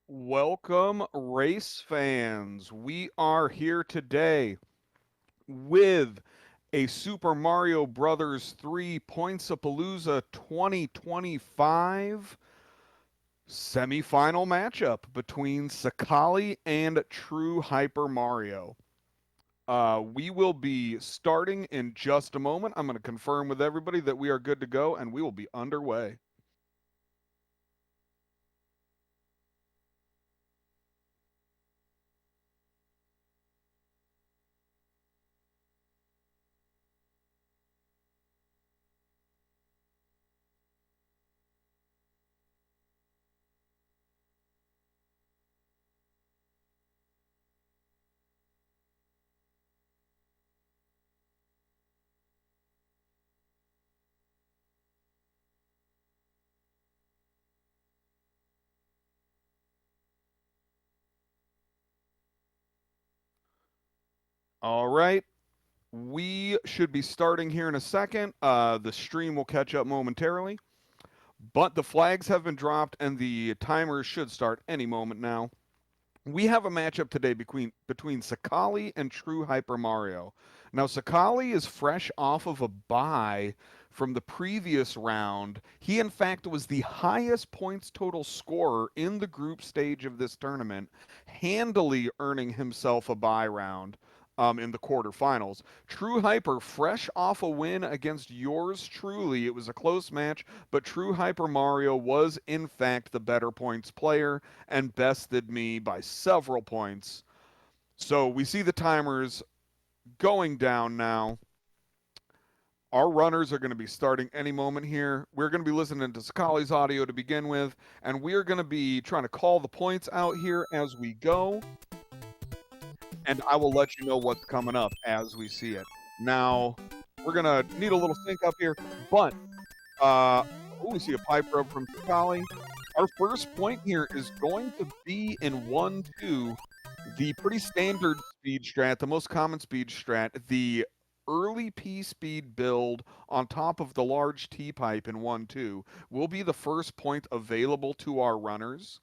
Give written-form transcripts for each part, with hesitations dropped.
Welcome, race fans. We are here today with a Super Mario Brothers 3 PointsPalooza 2025 semifinal matchup between Sakaali and True Hyper Mario. We will be starting in just a moment. I'm going to confirm with everybody that we are good to go, and we will be underway. All right. We should be starting here in a second. The stream will catch up momentarily, but the flags have been dropped and the timers should start any moment now. We have a matchup today between Sakaali and True Hyper Mario. Now, Sakaali is fresh off of a bye from the previous round. He, in fact, was the highest points total scorer in the group stage of this tournament, handily earning himself a bye round. In the quarterfinals. True Hyper, fresh off a win against yours truly. It was a close match, but True Hyper Mario was, in fact, the better points player and bested me by several points. So we see the timers going down now. Our runners are going to be starting any moment here. We're going to be listening to Sakaali's audio to begin with, and we are going to be trying to call the points out here as we go, and I will let you know what's coming up as we see it. Now, we're going to need a little sync up here, but we see a pipe probe from Sakaali. Our first point here is going to be in 1-2, the pretty standard speed strat, the most common speed strat, the early P speed build on top of the large T pipe in 1-2 will be the first point available to our runners.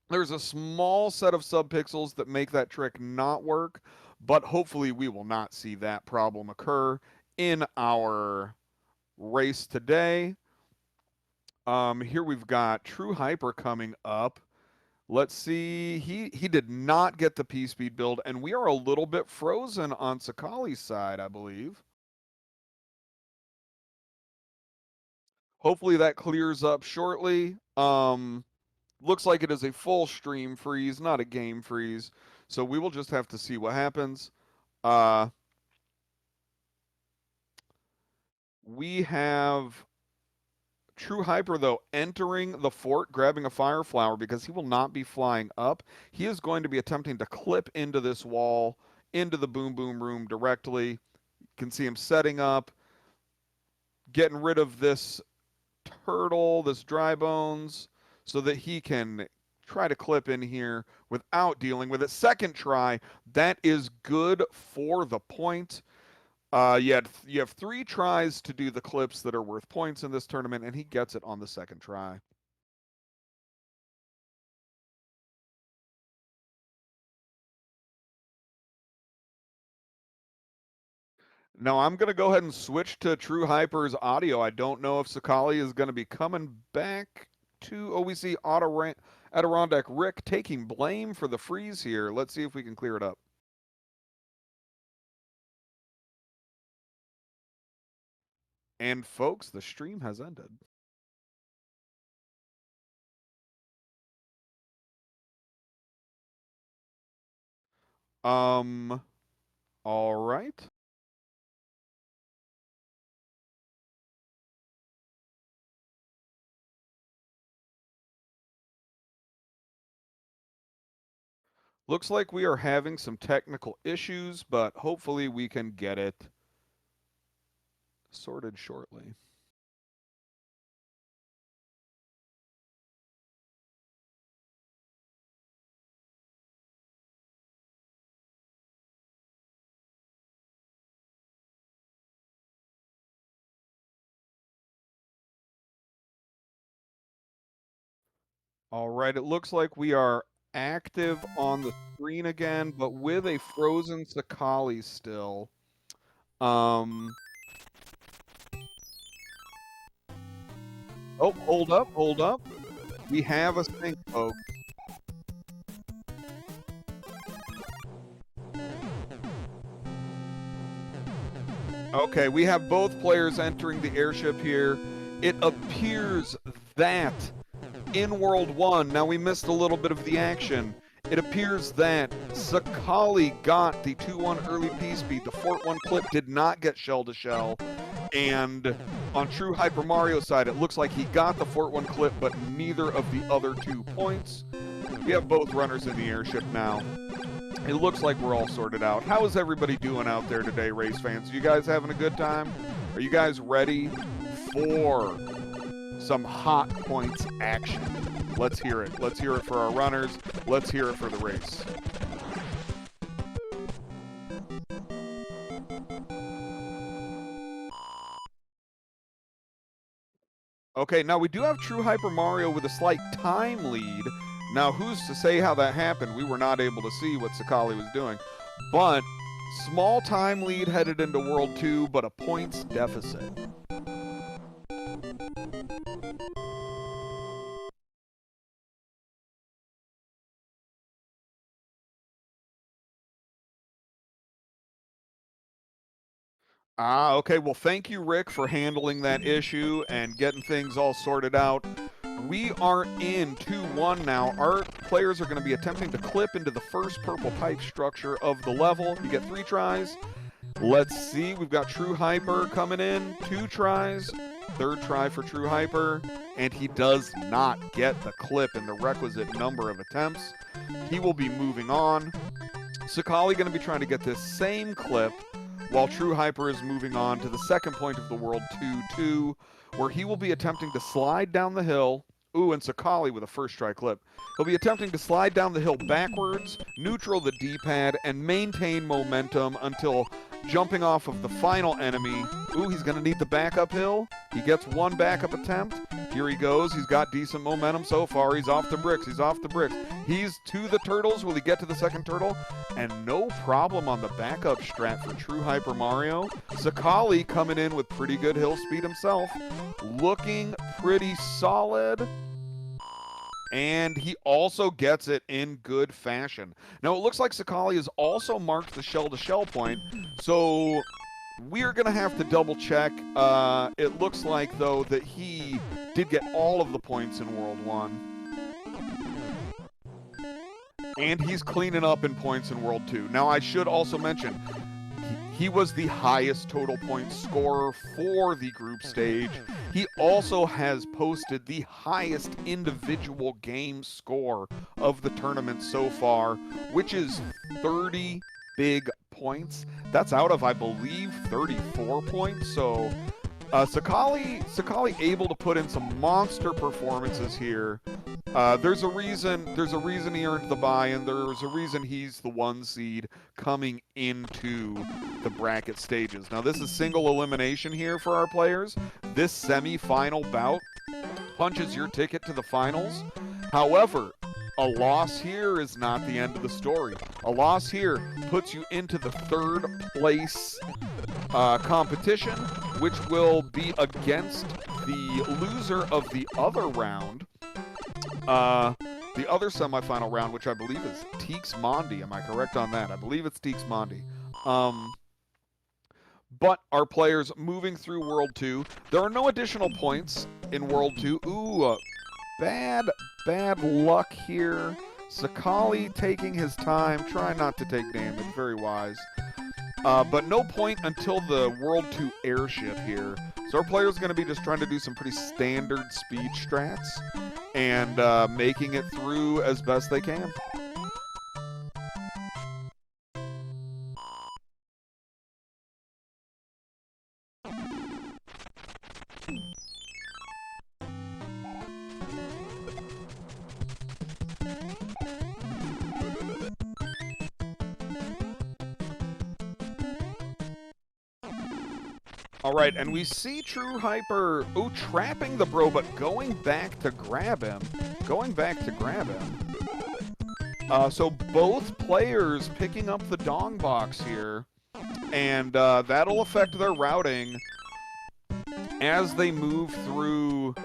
There's a small set of subpixels that make that trick not work, but hopefully we will not see that problem occur in our race today. Here we've got True Hyper coming up. Let's see. He did not get the P speed build, and we are a little bit frozen on Sakaali's side, I believe. Hopefully that clears up shortly. Looks like it is a full stream freeze, not a game freeze. So we will just have to see what happens. Uh, we have True Hyper, though, entering the fort, grabbing a fire flower because he will not be flying up. He is going to be attempting to clip into this wall, into the boom boom room directly. You can see him setting up, getting rid of this turtle, this dry bones, so that he can try to clip in here without dealing with it. Second try, that is good for the point. You have three tries to do the clips that are worth points in this tournament, and he gets it on the second try. Now I'm going to go ahead and switch to True Hyper's audio. I don't know if Sakaali is going to be coming back to OEC Adirondack Rick taking blame for the freeze here. Let's see if we can clear it up. And folks, the stream has ended. Um, all right. Looks like we are having some technical issues, but hopefully we can get it sorted shortly. All right, it looks like we are active on the screen again, but with a frozen Sakaali still. Um, oh, hold up, hold up. We have a sync, folks. Okay, we have both players entering the airship here. It appears that in World 1, now we missed a little bit of the action. It appears that Sakaali got the 2-1 early P-speed. The Fort 1 clip did not get shell-to-shell. And on True Hyper Mario side, it looks like he got the Fort 1 clip, but neither of the other 2 points. We have both runners in the airship now. It looks like we're all sorted out. How is everybody doing out there today, race fans? You guys having a good time? Are you guys ready for some hot points action? Let's hear it. Let's hear it for our runners. Let's hear it for the race. Okay, now we do have True Hyper Mario with a slight time lead. Now, who's to say how that happened? We were not able to see what Sakaali was doing. But small time lead headed into World 2, but a points deficit. Ah, okay. Well, thank you, Rick, for handling that issue and getting things all sorted out. We are in 2-1 now. Our players are going to be attempting to clip into the first purple pipe structure of the level. You get 3 tries. Let's see. We've got True Hyper coming in. 2 tries. 3rd try for True Hyper. And he does not get the clip in the requisite number of attempts. He will be moving on. Sakaali going to be trying to get this same clip, while True Hyper is moving on to the second point of the world, 2-2, where he will be attempting to slide down the hill. Ooh, and Sakaali with a first try clip. He'll be attempting to slide down the hill backwards, neutral the D-pad, and maintain momentum until jumping off of the final enemy. Ooh, he's going to need the backup hill. He gets 1 backup attempt. Here he goes. He's got decent momentum so far. He's off the bricks. He's off the bricks. He's to the turtles. Will he get to the second turtle? And no problem on the backup strat for True Hyper Mario. Sakaali coming in with pretty good hill speed himself. Looking pretty solid. And he also gets it in good fashion. Now, it looks like Sakaali has also marked the shell-to-shell point, so we're going to have to double-check. It looks like, though, that he did get all of the points in World 1. And he's cleaning up in points in World 2. Now, I should also mention, he was the highest total point scorer for the group stage. He also has posted the highest individual game score of the tournament so far, which is 30 big points. That's out of, I believe, 34 points. So Sakaali able to put in some monster performances here. There's a reason he earned the bye, and there's a reason he's the 1 seed coming into the bracket stages. Now, this is single elimination here for our players. This semi-final bout punches your ticket to the finals. However, a loss here is not the end of the story. A loss here puts you into the 3rd place competition, which will be against the loser of the other round. The other semifinal round, which I believe is Teeks Mondi. Am I correct on that? I believe it's Teeks Mondi. But our players moving through World 2. There are no additional points in World 2. Ooh, bad luck here. Sakaali taking his time, trying not to take damage. Very wise. But no point until the World 2 airship here. So our players are going to be just trying to do some pretty standard speed strats and making it through as best they can. All right, and we see True Hyper, trapping the bro, but going back to grab him. going back to grab him. So both players picking up the dong box here, and that'll affect their routing as they move through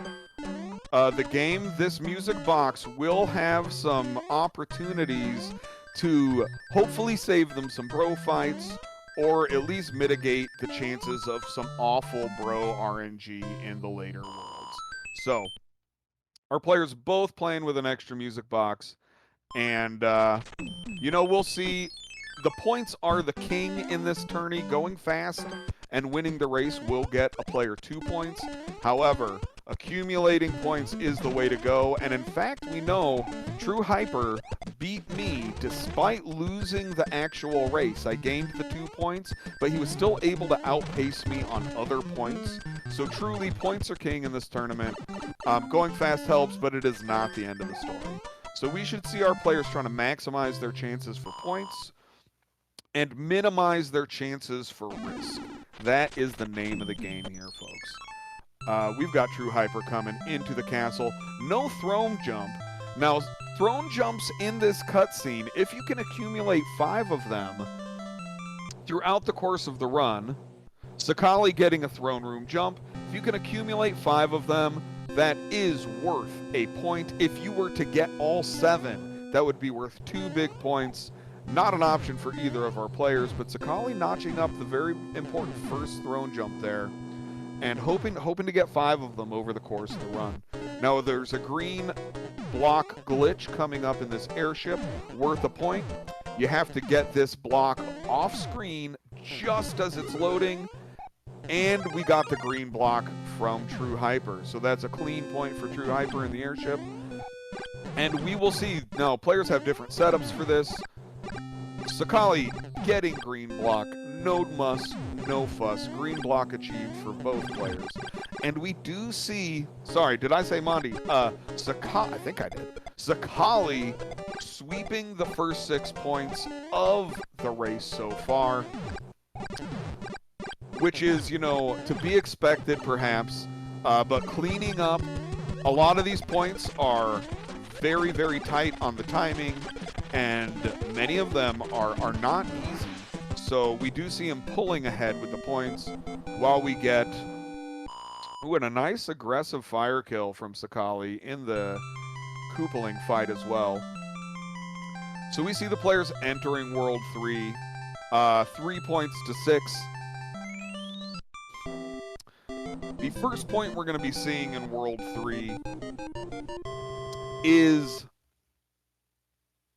the game. This music box will have some opportunities to hopefully save them some bro fights, or at least mitigate the chances of some awful bro RNG in the later worlds. So, our players both playing with an extra music box, and, you know, we'll see. The points are the king in this tourney. Going fast and winning the race will get a player 2 points. However, accumulating points is the way to go, and in fact, we know True Hyper beat me despite losing the actual race. I gained the 2 points, but he was still able to outpace me on other points. So truly, points are king in this tournament. Going fast helps, but it is not the end of the story. So we should see our players trying to maximize their chances for points and minimize their chances for risk. That is the name of the game here, folks. We've got True Hyper coming into the castle. No throne jump. Now, throne jumps in this cutscene, if you can accumulate 5 of them throughout the course of the run, Sakaali getting a throne room jump, if you can accumulate 5 of them, that is worth a point. If you were to get all 7, that would be worth 2 big points. Not an option for either of our players, but Sakaali notching up the very important first throne jump there, and hoping to get 5 of them over the course of the run. Now, there's a green block glitch coming up in this airship, worth a point. You have to get this block off screen just as it's loading, and we got the green block from True Hyper. So that's a clean point for True Hyper in the airship. And we will see. Now, players have different setups for this. Sakaali getting green block, no muss, no fuss. Green block achieved for both players. And we do see, sorry, did I say Monty? Sakaali, I think I did. Sakaali sweeping the first 6 points of the race so far, which is, you know, to be expected perhaps, but cleaning up. A lot of these points are very, very tight on the timing, and many of them are not easy. So we do see him pulling ahead with the points while we get, ooh, and a nice aggressive fire kill from Sakaali in the Koopaling fight as well. So we see the players entering World 3, 3 points to 6. The first point we're going to be seeing in World 3 is,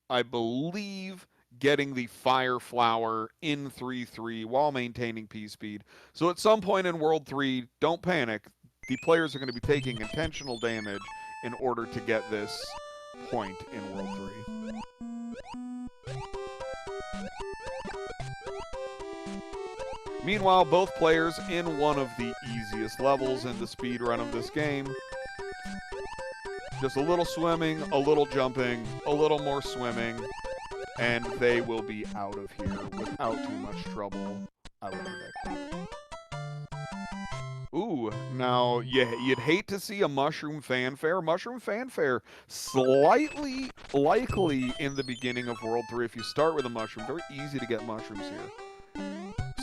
I believe, getting the Fire Flower in 3-3 while maintaining P-Speed. So at some point in World 3, don't panic. The players are going to be taking intentional damage in order to get this point in World 3. Meanwhile, both players in one of the easiest levels in the speed run of this game. Just a little swimming, a little jumping, a little more swimming, and they will be out of here without too much trouble, I would predict. Ooh, now, you'd hate to see a Mushroom Fanfare. Mushroom Fanfare, slightly likely in the beginning of World 3 if you start with a mushroom. Very easy to get mushrooms here.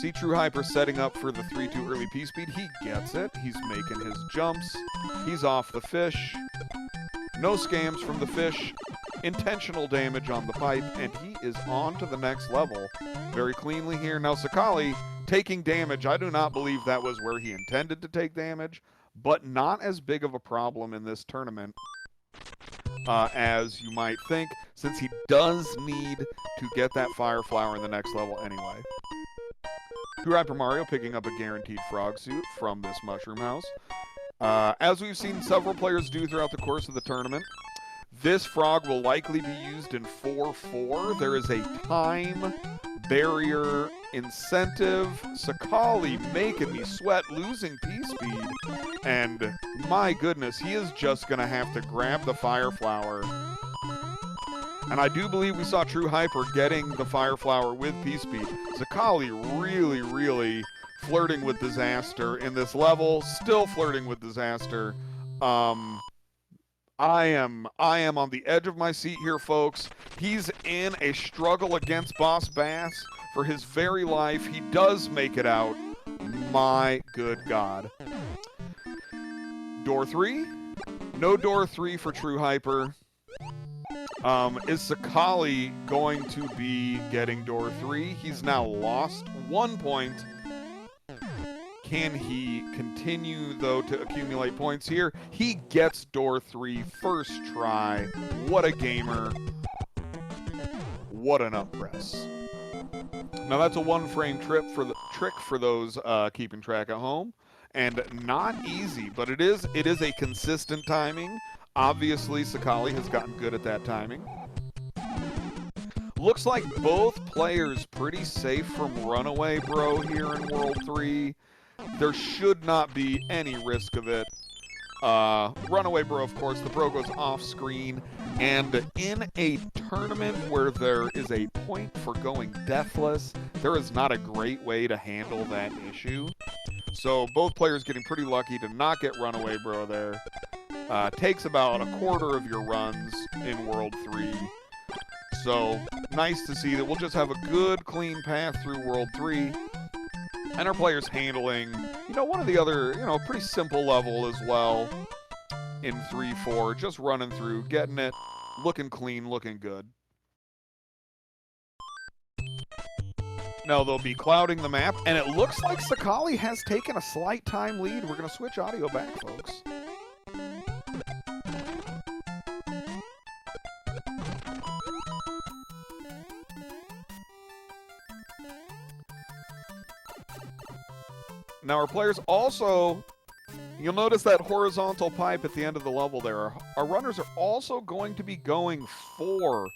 See True Hyper setting up for the 3-2 early P-Speed. He gets it. He's making his jumps. He's off the fish. No scams from the fish. Intentional damage on the pipe, and he is on to the next level very cleanly here. Now, Sakaali taking damage. I do not believe that was where he intended to take damage, but not as big of a problem in this tournament as you might think, since he does need to get that Fire Flower in the next level anyway. True HyperMario picking up a guaranteed frog suit from this mushroom house. As we've seen several players do throughout the course of the tournament, this frog will likely be used in 4-4. There is a time barrier incentive. Sakaali making me sweat, losing P-Speed. And my goodness, he is just going to have to grab the Fire Flower. And I do believe we saw True Hyper getting the Fire Flower with P-Speed. Sakaali really, really flirting with disaster in this level. Still flirting with disaster. I am on the edge of my seat here, folks. He's in a struggle against Boss Bass for his very life. He does make it out. My good God. Door 3? No door 3 for True Hyper. Is Sakaali going to be getting door 3? He's now lost 1 point. Can he continue, though, to accumulate points here? He gets door 3 first try. What a gamer. What an up press. Now, that's a one-frame trick for those keeping track at home. And not easy, but it is a consistent timing. Obviously, Sakaali has gotten good at that timing. Looks like both players pretty safe from Runaway Bro here in World 3. There should not be any risk of it. Runaway Bro, of course, the bro goes off screen. And in a tournament where there is a point for going deathless, there is not a great way to handle that issue. So both players getting pretty lucky to not get Runaway Bro there. Takes about a quarter of your runs in World 3. So nice to see that we'll just have a good, clean path through World 3. And our players handling, one of the other, pretty simple level as well in 3-4. Just running through, getting it, looking clean, looking good. Now they'll be clouding the map, and it looks like Sakaali has taken a slight time lead. We're going to switch audio back, folks. Now our players also, you'll notice that horizontal pipe at the end of the level there. Our runners are also going to be going for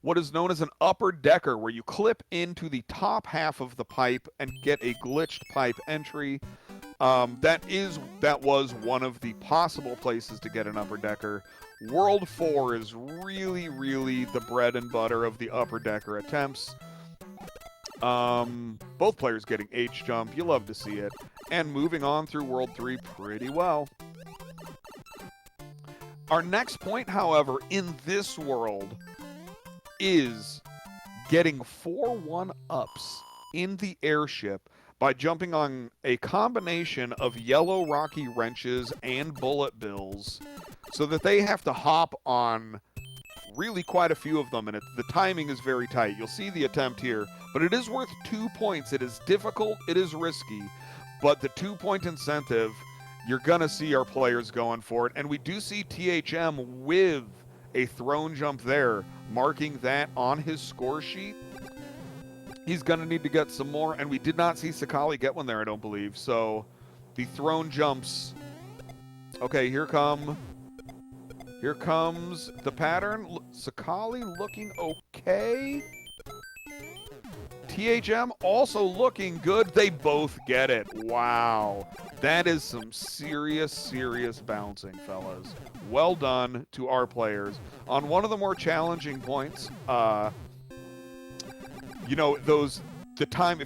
what is known as an upper decker, where you clip into the top half of the pipe and get a glitched pipe entry. That was one of the possible places to get an upper decker. World 4 is really, really the bread and butter of the upper decker attempts. Both players getting H jump, you love to see it. And moving on through World 3 pretty well. Our next point, however, in this world is getting 4 1-ups in the airship by jumping on a combination of yellow rocky wrenches and bullet bills, so that they have to hop on really quite a few of them, and the timing is very tight. You'll see the attempt here, but it is worth 2 points. It is difficult, it is risky, but the 2-point incentive, you're gonna see our players going for it. And we do see THM with a throne jump there, marking that on his score sheet. He's gonna need to get some more, and we did not see Sakaali get one there, I don't believe. So the throne jumps. Okay, here comes the pattern. Sakaali looking okay. THM also looking good. They both get it. Wow. That is some serious, serious bouncing, fellas. Well done to our players. On one of the more challenging points, if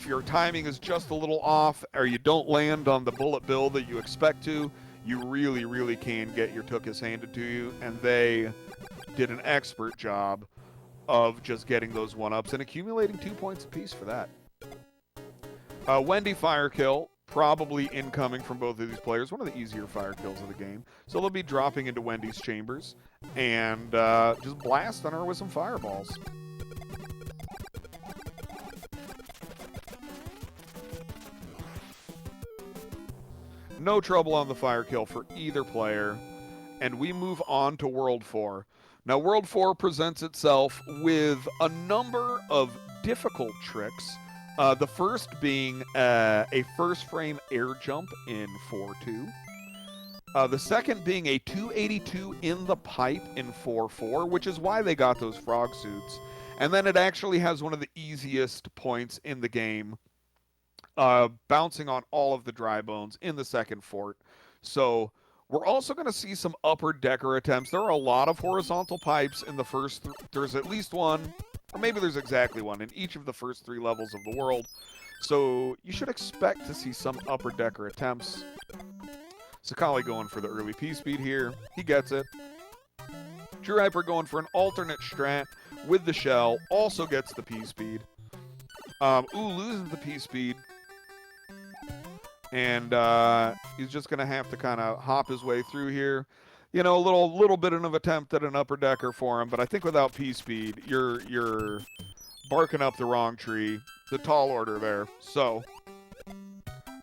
your timing is just a little off, or you don't land on the bullet bill that you expect to, you really, really can get your tuchus handed to you, and they did an expert job of just getting those 1-ups and accumulating 2 points apiece for that. Wendy fire kill, probably incoming from both of these players. One of the easier fire kills of the game. So they'll be dropping into Wendy's chambers and just blasting her with some fireballs. No trouble on the fire kill for either player. And we move on to World 4. Now, World 4 presents itself with a number of difficult tricks. The first being a first frame air jump in 4-2. The second being a 282 in the pipe in 4-4, which is why they got those frog suits. And then it actually has one of the easiest points in the game, bouncing on all of the dry bones in the second fort. So we're also going to see some upper decker attempts. There are a lot of horizontal pipes in the first. There's at least one, or maybe there's exactly one in each of the first 3 levels of the world. So you should expect to see some upper decker attempts. Sakaali going for the early P-speed here. He gets it. True Hyper going for an alternate strat with the shell. Also gets the P-speed. Loses the P-speed. And he's just going to have to kind of hop his way through here. You know, a little bit of an attempt at an upper decker for him, but I think without P-speed, you're barking up the wrong tree. The tall order there. So,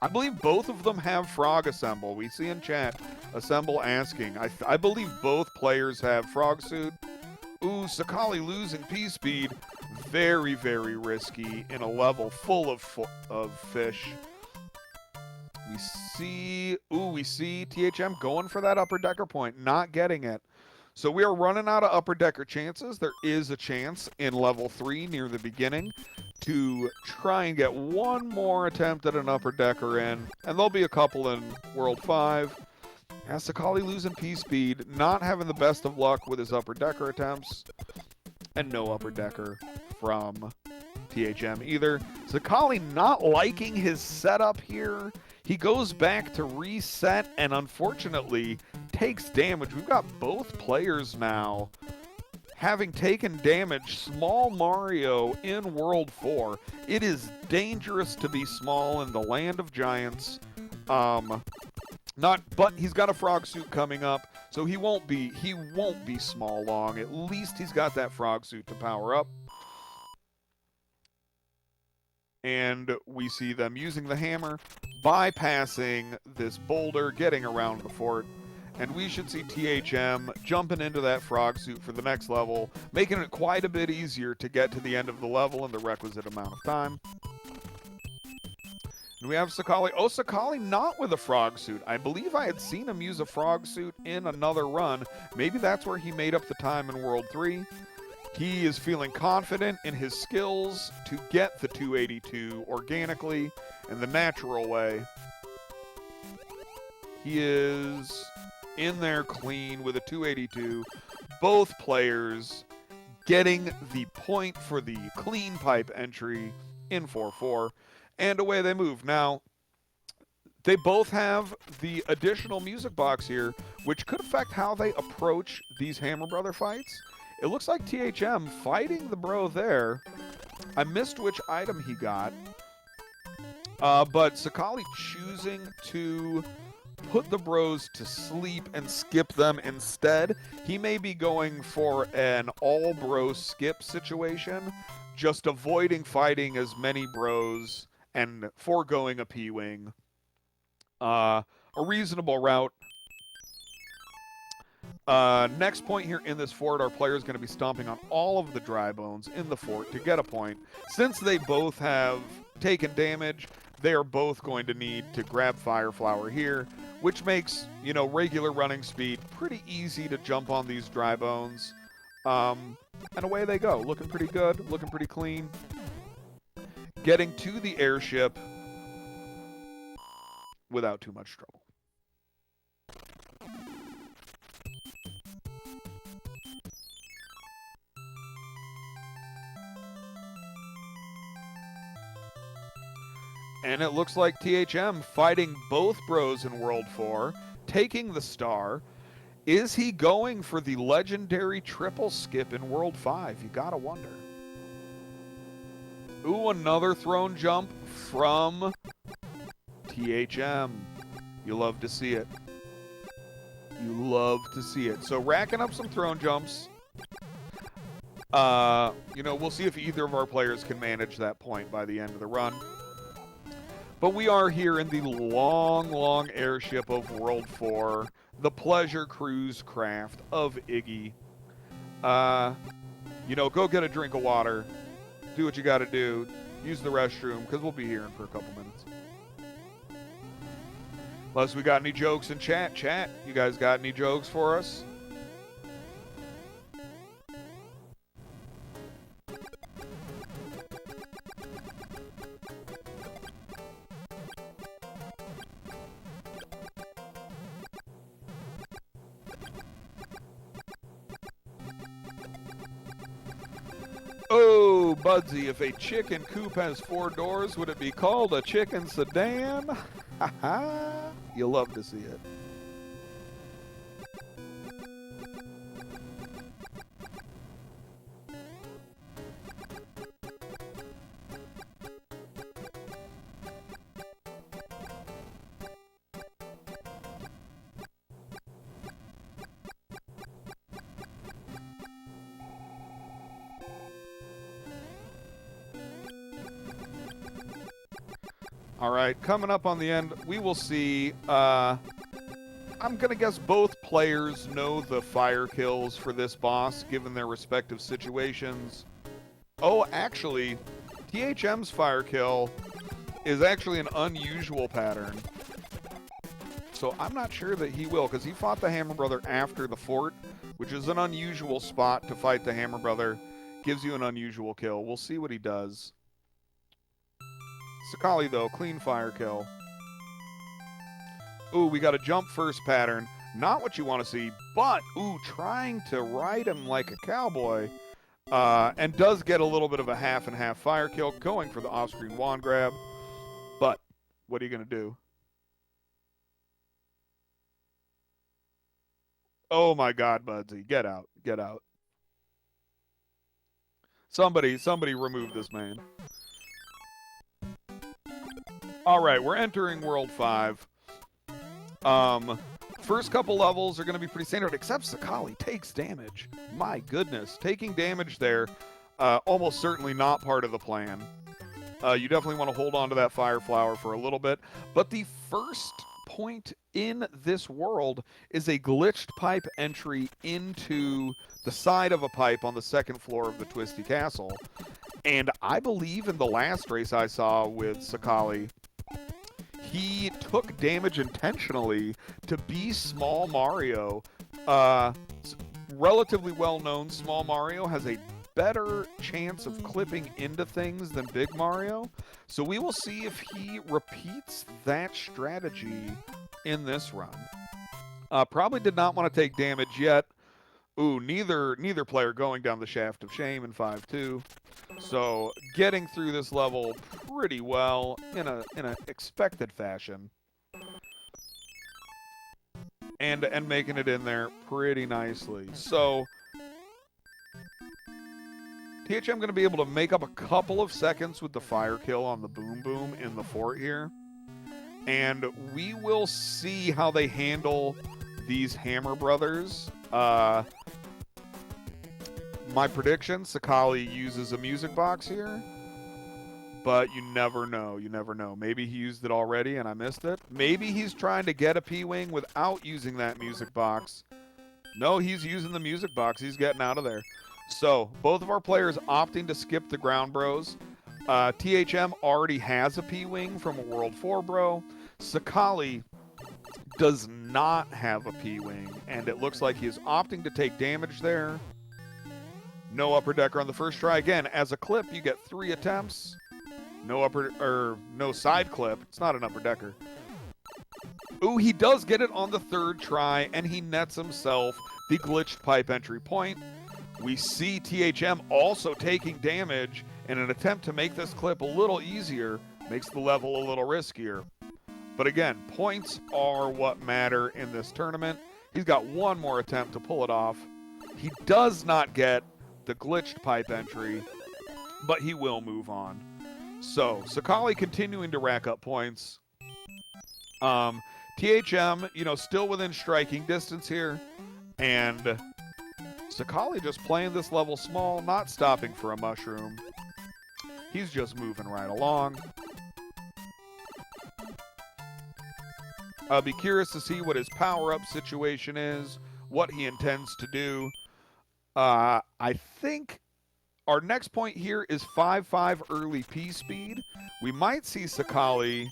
I believe both of them have Frog Assemble. We see in chat, Assemble asking. I believe both players have Frog Suit. Ooh, Sakaali losing P-speed. Very, very risky in a level full of fish. We see THM going for that upper decker point, not getting it. So we are running out of upper decker chances. There is a chance in level 3 near the beginning to try and get one more attempt at an upper decker in, and there'll be a couple in World 5. Sakaali losing P-speed, not having the best of luck with his upper decker attempts, and no upper decker from THM either. Sakaali not liking his setup here. He goes back to reset and unfortunately takes damage. We've got both players now having taken damage. Small Mario in World 4. It is dangerous to be small in the land of giants. But he's got a frog suit coming up, so he won't be small long. At least he's got that frog suit to power up. And we see them using the hammer, bypassing this boulder, getting around the fort. And we should see THM jumping into that frog suit for the next level, making it quite a bit easier to get to the end of the level in the requisite amount of time. And we have Sakaali. Oh, Sakaali not with a frog suit. I believe I had seen him use a frog suit in another run. Maybe that's where he made up the time in World 3. He is feeling confident in his skills to get the 282 organically in the natural way. He is in there clean with a 282. Both players getting the point for the clean pipe entry in 4-4. And away they move. Now, they both have the additional music box here, which could affect how they approach these Hammer Brother fights. It looks like THM fighting the bro there. I missed which item he got. But Sakaali choosing to put the bros to sleep and skip them instead. He may be going for an all-bro skip situation, just avoiding fighting as many bros and foregoing a P-Wing. A reasonable route. Next point here in this fort, our player is going to be stomping on all of the dry bones in the fort to get a point. Since they both have taken damage, they are both going to need to grab Fire Flower here, which makes, you know, regular running speed pretty easy to jump on these dry bones. And away they go. Looking pretty good, looking pretty clean. Getting to the airship without too much trouble. And it looks like THM fighting both bros in World 4, taking the star. Is he going for the legendary triple skip in World 5? You gotta wonder. Ooh, another throne jump from THM. You love to see it. You love to see it. So racking up some throne jumps. You know, we'll see if either of our players can manage that point by the end of the run. But we are here in the long, long airship of World 4, the pleasure cruise craft of Iggy. You know, go get a drink of water, do what you got to do, use the restroom, because we'll be here for a couple minutes. Unless we got any jokes in chat. Chat, you guys got any jokes for us? Oh, Budsy, if a chicken coupe has 4 doors, would it be called a chicken sedan? Ha ha! You love to see it. All right, coming up on the end, we will see. I'm going to guess both players know the fire kills for this boss, given their respective situations. Oh, actually, THM's fire kill is actually an unusual pattern. So I'm not sure that he will, because he fought the Hammer Brother after the fort, which is an unusual spot to fight the Hammer Brother. Gives you an unusual kill. We'll see what he does. Sakaali, though, clean fire kill. Ooh, we got a jump first pattern. Not what you want to see, but, ooh, trying to ride him like a cowboy. And does get a little bit of a half and half fire kill, going for the off-screen wand grab. But, what are you going to do? Oh my God, Budsy. Get out. Get out. Somebody remove this man. All right, we're entering World 5. First couple levels are going to be pretty standard, except Sakaali takes damage. My goodness. Taking damage there, almost certainly not part of the plan. You definitely want to hold on to that fire flower for a little bit. But the first point in this world is a glitched pipe entry into the side of a pipe on the second floor of the Twisty Castle. And I believe in the last race I saw with Sakaali, he took damage intentionally to be Small Mario. Relatively well-known, Small Mario has a better chance of clipping into things than Big Mario. So we will see if he repeats that strategy in this run. Probably did not want to take damage yet. Ooh, neither player going down the shaft of shame in 5-2. So getting through this level pretty well in a expected fashion. And making it in there pretty nicely. So THM going to be able to make up a couple of seconds with the fire kill on the Boom Boom in the fort here. And we will see how they handle these Hammer Brothers. My prediction, Sakaali uses a music box here. But you never know. You never know. Maybe he used it already and I missed it. Maybe he's trying to get a P-Wing without using that music box. No, he's using the music box. He's getting out of there. So, both of our players opting to skip the ground bros. THM already has a P-Wing from a World 4 bro. Sakaali does not have a P-Wing, and it looks like he is opting to take damage there. No upper decker on the first try. Again, as a clip, you get 3 attempts. No side clip. It's not an upper decker. Ooh, he does get it on the third try, and he nets himself the glitched pipe entry point. We see THM also taking damage in an attempt to make this clip a little easier, makes the level a little riskier. But again, points are what matter in this tournament. He's got one more attempt to pull it off. He does not get the glitched pipe entry, but he will move on. So, Sakaali continuing to rack up points. THM, still within striking distance here. And Sakaali just playing this level small, not stopping for a mushroom. He's just moving right along. I'll be curious to see what his power-up situation is, what he intends to do. I think our next point here is 5-5 early P-speed. We might see Sakaali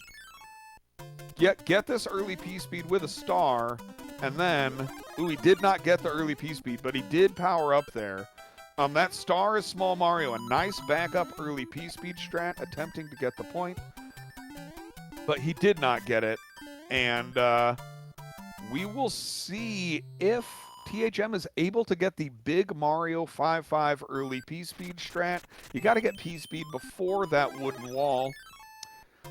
get this early P-speed with a star, and then, ooh, he did not get the early P-speed, but he did power up there. That star is Small Mario, a nice backup early P-speed strat, attempting to get the point. But he did not get it, and we will see if THM is able to get the big Mario 5-5 early P-speed strat. You got to get P-speed before that wooden wall.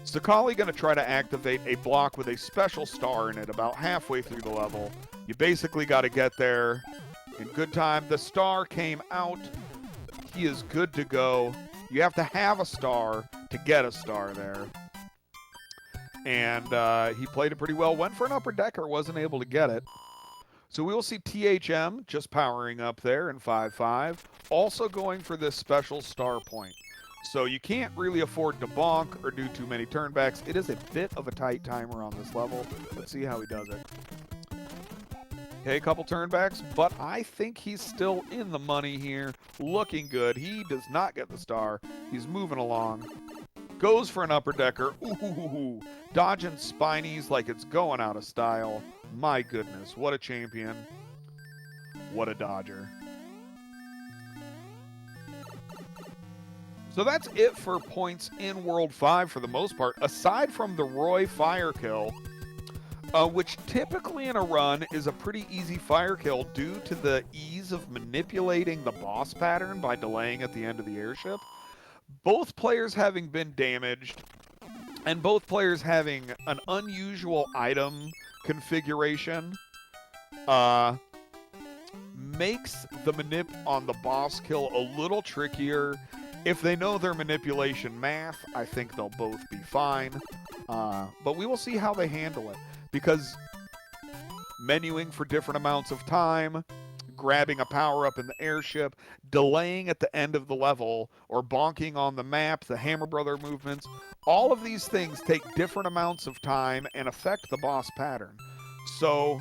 Sakaali going to try to activate a block with a special star in it about halfway through the level. You basically got to get there in good time. The star came out. He is good to go. You have to have a star to get a star there. And he played it pretty well. Went for an upper decker, wasn't able to get it. So we will see THM just powering up there in 5-5. Also going for this special star point. So you can't really afford to bonk or do too many turnbacks. It is a bit of a tight timer on this level. Let's see how he does it. Okay, a couple turnbacks, but I think he's still in the money here. Looking good. He does not get the star. He's moving along. Goes for an upper decker. Ooh, dodging spinies like it's going out of style. My goodness, what a champion. What a dodger. So that's it for points in World 5 for the most part, aside from the Roy fire kill, which typically in a run is a pretty easy fire kill due to the ease of manipulating the boss pattern by delaying at the end of the airship. Both players having been damaged, and both players having an unusual item configuration, makes the manip on the boss kill a little trickier. If they know their manipulation math, I think they'll both be fine. But we will see how they handle it. Because menuing for different amounts of time, grabbing a power-up in the airship, delaying at the end of the level, or bonking on the map, the Hammer Brother movements, all of these things take different amounts of time and affect the boss pattern. So,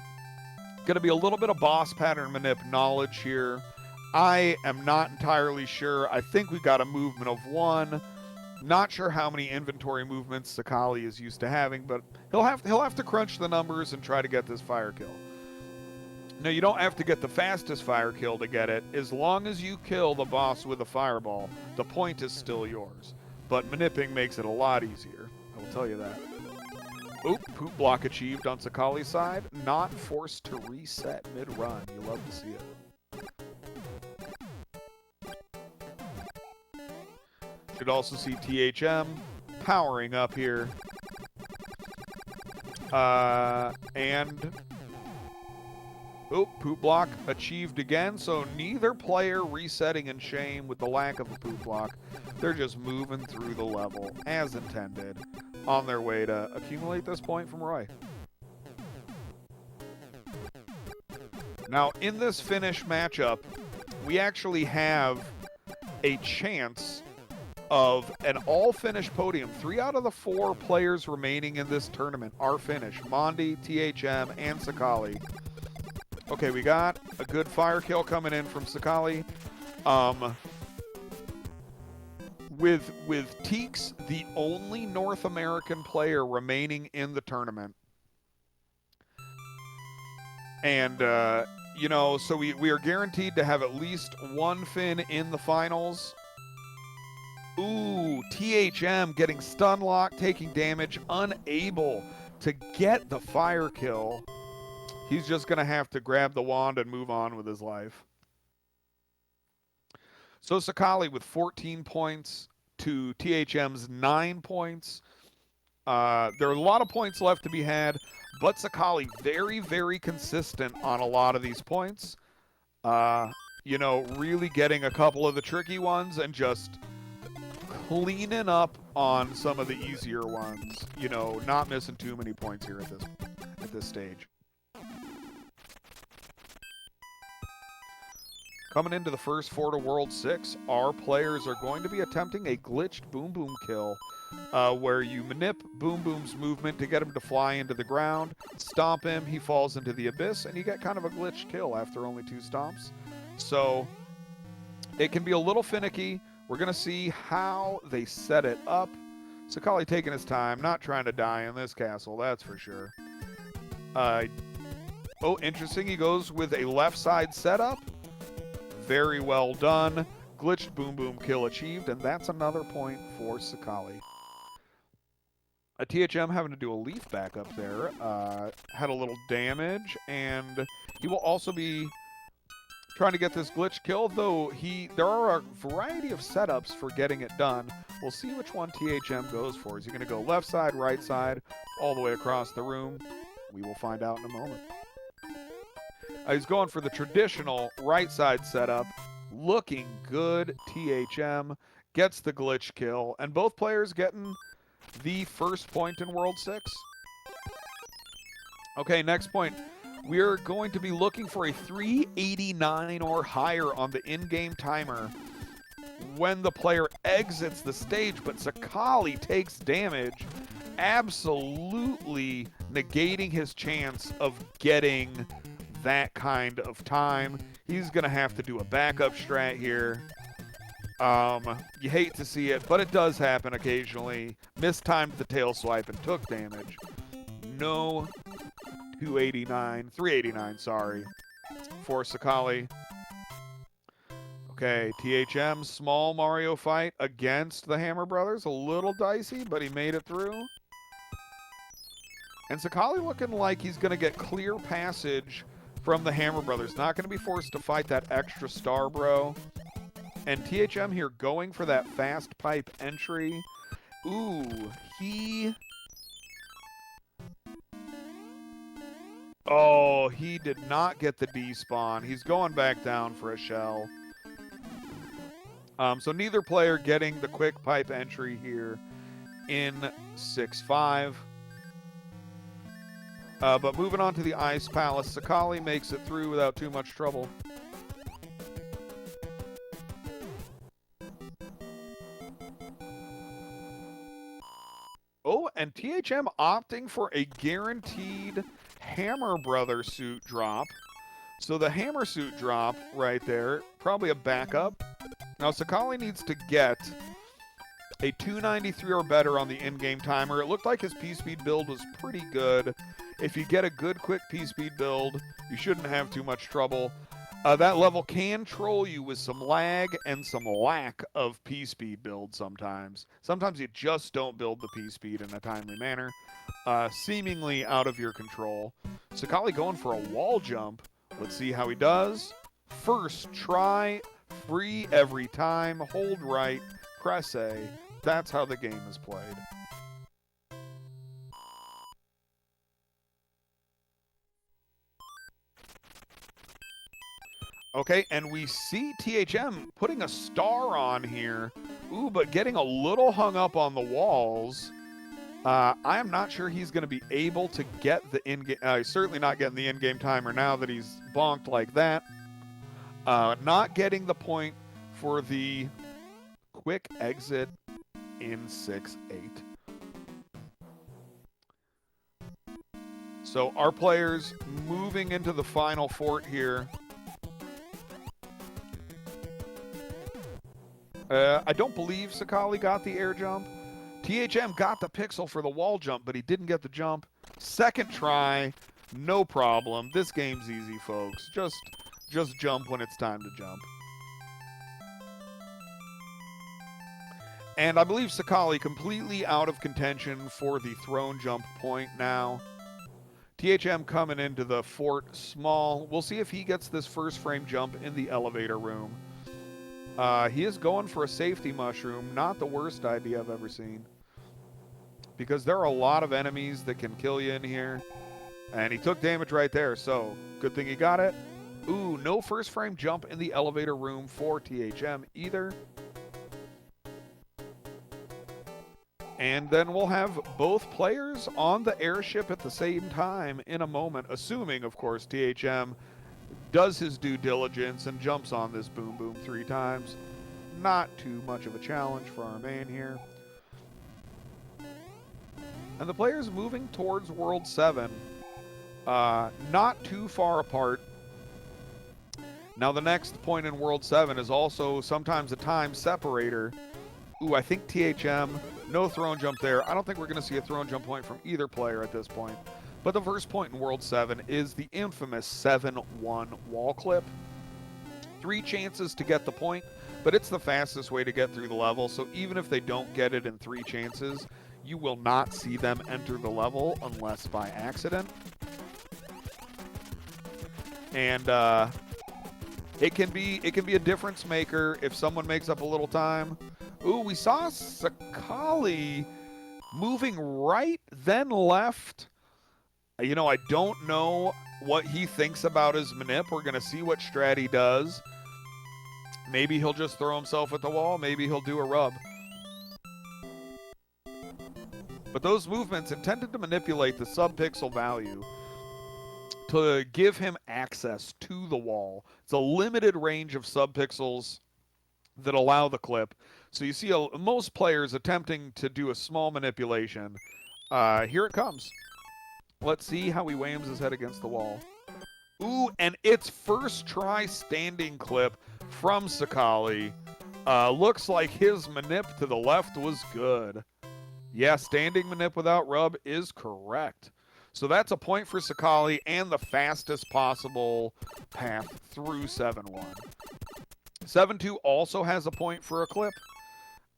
going to be a little bit of boss pattern manip knowledge here. I am not entirely sure. I think we got a movement of 1. Not sure how many inventory movements Sakaali is used to having, but he'll have to crunch the numbers and try to get this fire kill. Now, you don't have to get the fastest fire kill to get it. As long as you kill the boss with a fireball, the point is still yours. But manipping makes it a lot easier. I will tell you that. Oop, poop block achieved on Sakaali's side. Not forced to reset mid-run. You love to see it. Should also see THM powering up here. And oh, poop block achieved again. So neither player resetting in shame with the lack of a poop block. They're just moving through the level as intended on their way to accumulate this point from Roy. Now, in this finish matchup, we actually have a chance of an all-finish podium. 3 out of the 4 players remaining in this tournament are finished. Mondi, THM, and Sakaali. Okay, we got a good fire kill coming in from Sakaali. With Teeks, the only North American player remaining in the tournament. And, you know, so we are guaranteed to have at least one Finn in the finals. Ooh, THM getting stun locked, taking damage, unable to get the fire kill. He's just going to have to grab the wand and move on with his life. So Sakaali with 14 points to THM's 9 points. There are a lot of points left to be had, but Sakaali very, very consistent on a lot of these points. You know, really getting a couple of the tricky ones and just cleaning up on some of the easier ones. You know, not missing too many points here at this stage. Coming into the first 4 to World 6, our players are going to be attempting a glitched Boom Boom kill, where you manip Boom Boom's movement to get him to fly into the ground, stomp him, he falls into the abyss, and you get kind of a glitched kill after only 2 stomps. So it can be a little finicky. We're going to see how they set it up. Sakaali taking his time, not trying to die in this castle, that's for sure. Oh, interesting. He goes with a left side setup. Very well done. Glitched Boom Boom kill achieved, and that's another point for Sakaali. A THM having to do a leaf back up there. Had a little damage, and he will also be trying to get this glitch kill, though there are a variety of setups for getting it done. We'll see which one THM goes for. Is he going to go left side, right side, all the way across the room? We will find out in a moment. He's going for the traditional right side setup. Looking good. THM gets the glitch kill, and both players getting the first point in World 6. Okay, next point. We're going to be looking for a 389 or higher on the in-game timer when the player exits the stage, but Sakaali takes damage, absolutely negating his chance of getting that kind of time. He's going to have to do a backup strat here. You hate to see it, but it does happen occasionally. Mistimed the tail swipe and took damage. No 389, sorry, for Sakaali. Okay, THM, small Mario fight against the Hammer Brothers. A little dicey, but he made it through. And Sakaali looking like he's going to get clear passage from the Hammer Brothers. Not going to be forced to fight that extra star, bro. And THM here going for that fast pipe entry. Ooh, oh, he did not get the despawn. He's going back down for a shell. So neither player getting the quick pipe entry here in 6-5. But moving on to the Ice Palace, Sakaali makes it through without too much trouble. Oh, and THM opting for a guaranteed Hammer Brother suit drop. So the Hammer suit drop right there, probably a backup. Now, Sakaali needs to get a 293 or better on the in-game timer. It looked like his P-Speed build was pretty good. If you get a good, quick P-Speed build, you shouldn't have too much trouble. That level can troll you with some lag and some lack of P-Speed build sometimes. Sometimes you just don't build the P-Speed in a timely manner, seemingly out of your control. Sakaali going for a wall jump. Let's see how he does. First try, free every time, hold right, press A. That's how the game is played. Okay, and we see THM putting a star on here. Ooh, but getting a little hung up on the walls. I am not sure he's going to be able to get the in-game... he's certainly not getting the in-game timer now that he's bonked like that. Not getting the point for the quick exit in 6-8. So our players moving into the final fort here. I don't believe Sakaali got the air jump. THM got the pixel for the wall jump, but he didn't get the jump. Second try, no problem. This game's easy, folks. Just jump when it's time to jump. And I believe Sakaali completely out of contention for the throne jump point now. THM coming into the fort small. We'll see if he gets this first frame jump in the elevator room. He is going for a safety mushroom. Not the worst idea I've ever seen. Because there are a lot of enemies that can kill you in here. And he took damage right there, so good thing he got it. Ooh, no first frame jump in the elevator room for THM either. And then we'll have both players on the airship at the same time in a moment, assuming, of course, THM does his due diligence and jumps on this boom boom 3 times. Not too much of a challenge for our man here. And the players moving towards World 7. Not too far apart. Now the next point in World 7 is also sometimes a time separator. Ooh, I think THM, no throne jump there. I don't think we're going to see a throne jump point from either player at this point. But the first point in World 7 is the infamous 7-1 wall clip. 3 chances to get the point, but it's the fastest way to get through the level. So even if they don't get it in 3 chances, you will not see them enter the level unless by accident. And it can be a difference maker if someone makes up a little time. Ooh, we saw Sakaali moving right, then left. You know, I don't know what he thinks about his manip. We're going to see what strat he does. Maybe he'll just throw himself at the wall. Maybe he'll do a rub. But those movements intended to manipulate the sub-pixel value to give him access to the wall. It's a limited range of sub-pixels that allow the clip. So you see most players attempting to do a small manipulation. Here it comes. Let's see how he whams his head against the wall. Ooh, and it's first try standing clip from Sakaali. Looks like his manip to the left was good. Yeah, standing manip without rub is correct. So that's a point for Sakaali and the fastest possible path through 7-1. 7-2 also has a point for a clip.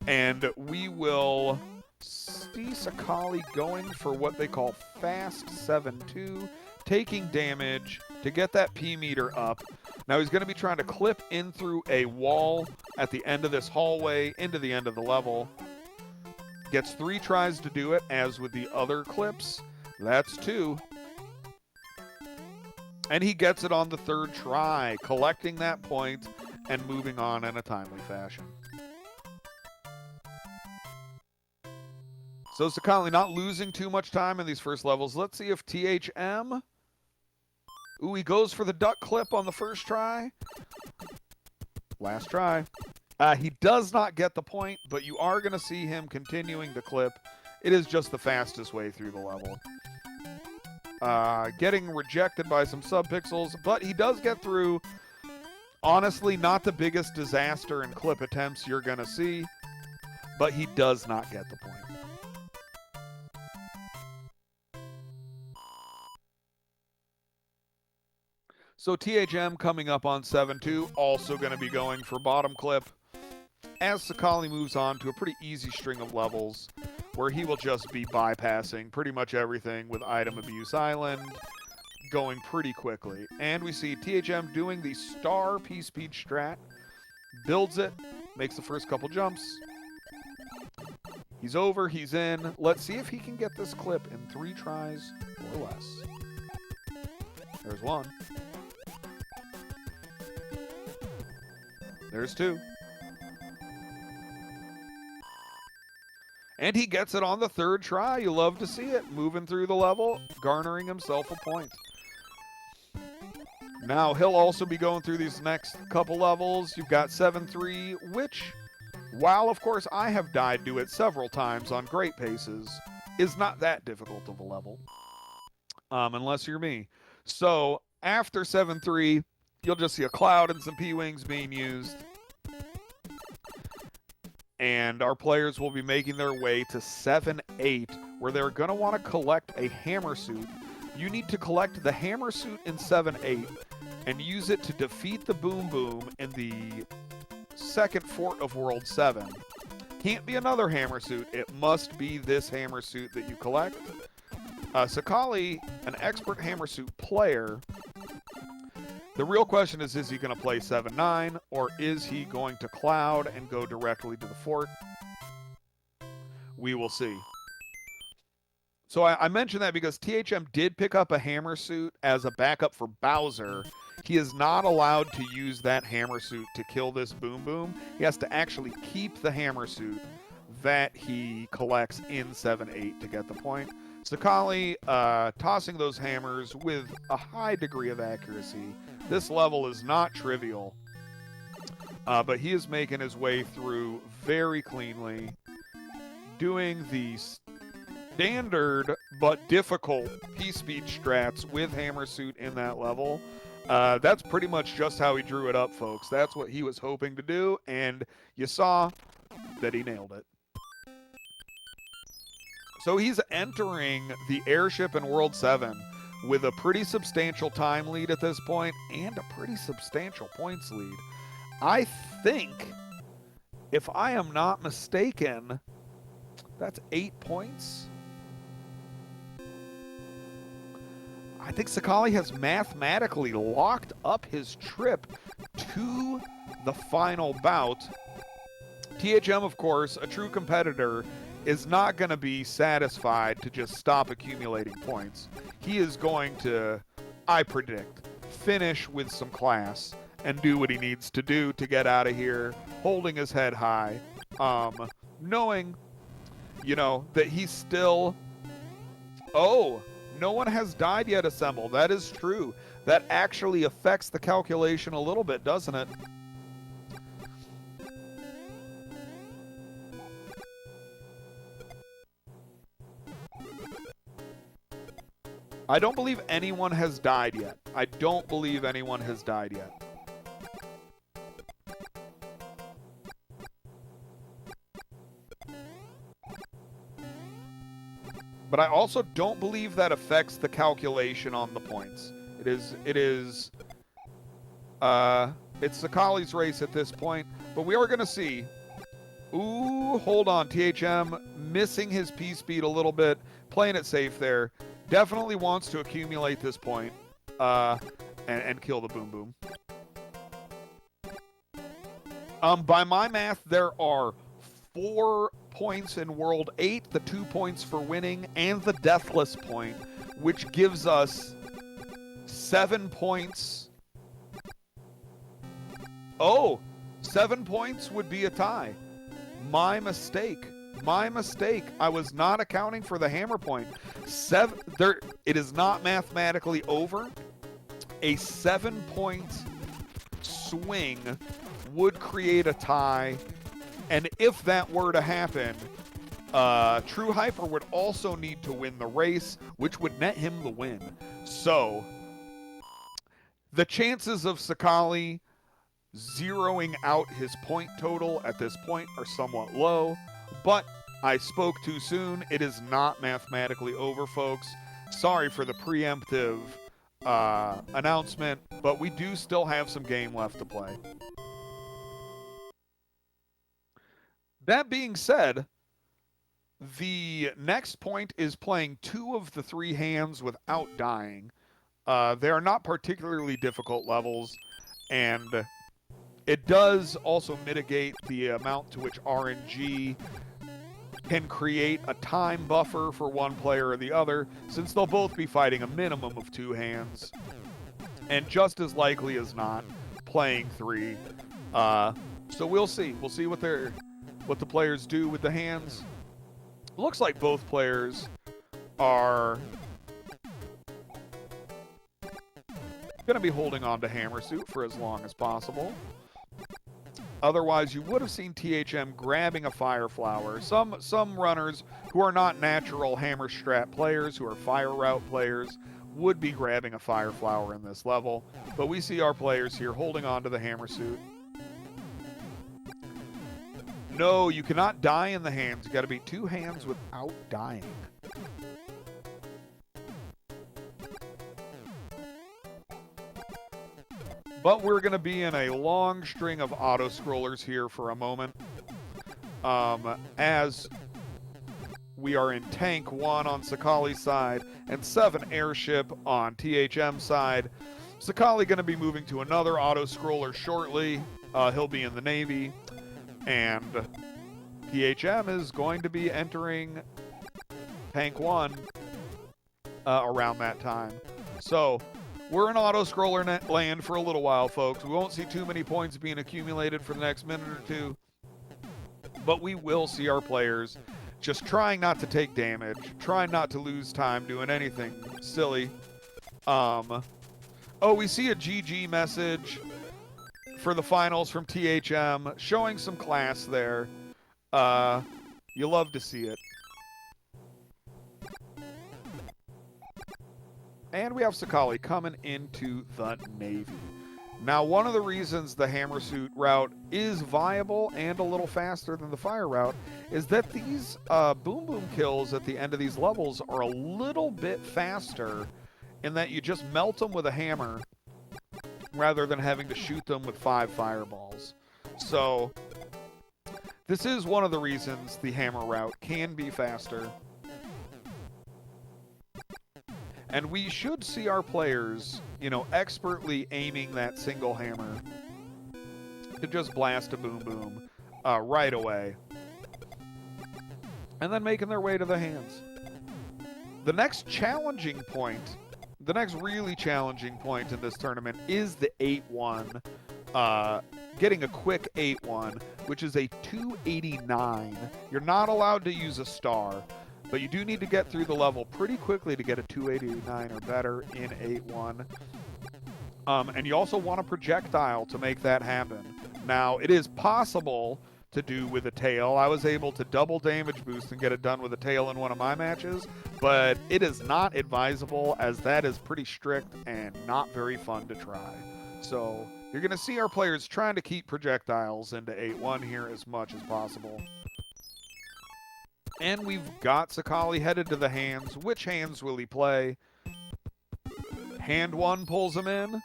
And we will see Sakaali going for what they call fast 7-2, taking damage to get that P meter up. Now he's going to be trying to clip in through a wall at the end of this hallway into the end of the level. Gets 3 tries to do it, as with the other clips. That's 2. And he gets it on the 3rd try, collecting that point and moving on in a timely fashion. So Sakaali not losing too much time in these first levels. Let's see if THM... Ooh, he goes for the duck clip on the first try. Last try. He does not get the point, but you are going to see him continuing to clip. It is just the fastest way through the level. Getting rejected by some subpixels, but he does get through. Honestly, not the biggest disaster in clip attempts you're going to see, but he does not get the point. So THM coming up on 7-2, also going to be going for bottom clip, as Sakaali moves on to a pretty easy string of levels where he will just be bypassing pretty much everything with Item Abuse Island, going pretty quickly. And we see THM doing the star P-Speed strat, builds it, makes the first couple jumps. He's over, he's in. Let's see if he can get this clip in 3 tries or less. There's 1. There's 2. And he gets it on the 3rd try. You love to see it. Moving through the level, garnering himself a point. Now, he'll also be going through these next couple levels. You've got 7-3, which, while, of course, I have died to it several times on great paces, is not that difficult of a level. Unless you're me. So, after 7-3, you'll just see a cloud and some P-Wings being used. And our players will be making their way to 7-8, where they're going to want to collect a hammer suit. You need to collect the hammer suit in 7-8 and use it to defeat the Boom Boom in the second fort of World 7. Can't be another hammer suit. It must be this hammer suit that you collect. Sakaali, an expert hammer suit player. The real question is he going to play 7-9, or is he going to cloud and go directly to the fort? We will see. So I mentioned that because THM did pick up a hammer suit as a backup for Bowser. He is not allowed to use that hammer suit to kill this Boom Boom. He has to actually keep the hammer suit that he collects in 7-8 to get the point. Sakaali tossing those hammers with a high degree of accuracy. This level is not trivial, but he is making his way through very cleanly, doing the standard but difficult P-Speed strats with hammer suit in that level. That's pretty much just how he drew it up, folks. That's what he was hoping to do, and you saw that he nailed it. So he's entering the airship in World 7 with a pretty substantial time lead at this point and a pretty substantial points lead. I think, if I am not mistaken, that's 8 points. I think Sakaali has mathematically locked up his trip to the final bout. THM, of course, a true competitor, is not going to be satisfied to just stop accumulating points. He is going to, I predict, finish with some class and do what he needs to do to get out of here, holding his head high, knowing, you know, that he's still... Oh, no one has died yet, Assemble. That is true. That actually affects the calculation a little bit, doesn't it? I don't believe anyone has died yet. I don't believe anyone has died yet. But I also don't believe that affects the calculation on the points. It's Sakaali's race at this point, but we are going to see. Ooh, hold on. THM missing his P-speed a little bit, playing it safe there. Definitely wants to accumulate this point and kill the Boom Boom. By my math, there are 4 points in World 8, the 2 points for winning, and the Deathless point, which gives us 7 points. Oh, 7 points would be a tie. My mistake. My mistake. I was not accounting for the hammer point. It is not mathematically over. A 7-point swing would create a tie. And if that were to happen, True Hyper would also need to win the race, which would net him the win. So, the chances of Sakaali zeroing out his point total at this point are somewhat low, but I spoke too soon. It is not mathematically over, folks. Sorry for the preemptive announcement, but we do still have some game left to play. That being said, the next point is playing 2 of the 3 hands without dying. They are not particularly difficult levels, and it does also mitigate the amount to which RNG can create a time buffer for one player or the other, since they'll both be fighting a minimum of 2 hands, and just as likely as not, playing 3. So we'll see. We'll see what the players do with the hands. Looks like both players are going to be holding on to Hammer Suit for as long as possible. Otherwise, you would have seen THM grabbing a Fire Flower. Some runners who are not natural Hammer Strat players, who are Fire Route players, would be grabbing a Fire Flower in this level. But we see our players here holding on to the Hammer Suit. No, you cannot die in the hands. You got to be 2 hands without dying. But we're going to be in a long string of auto-scrollers here for a moment. As we are in Tank 1 on Sakaali's side and 7 Airship on THM's side. Sakaali going to be moving to another auto-scroller shortly. He'll be in the Navy. And THM is going to be entering Tank 1 around that time. So, we're in auto-scroller land for a little while, folks. We won't see too many points being accumulated for the next minute or 2. But we will see our players just trying not to take damage, trying not to lose time doing anything silly. Oh, we see a GG message for the finals from THM, showing some class there. You love to see it. And we have Sakaali coming into the Navy. Now, one of the reasons the Hammer Suit route is viable and a little faster than the Fire route is that these Boom Boom kills at the end of these levels are a little bit faster in that you just melt them with a hammer rather than having to shoot them with 5 fireballs. So, this is one of the reasons the Hammer route can be faster. And we should see our players, expertly aiming that single hammer to just blast a Boom Boom right away. And then making their way to the hands. The next challenging point, the next really challenging point in this tournament is the 8-1. Getting a quick 8-1, which is a 289. You're not allowed to use a star. But you do need to get through the level pretty quickly to get a 289 or better in 8-1. And you also want a projectile to make that happen. Now, it is possible to do with a tail. I was able to double damage boost and get it done with a tail in one of my matches, but it is not advisable, as that is pretty strict and not very fun to try. So you're going to see our players trying to keep projectiles into 8-1 here as much as possible. And we've got Sakaali headed to the hands. Which hands will he play? Hand 1 pulls him in.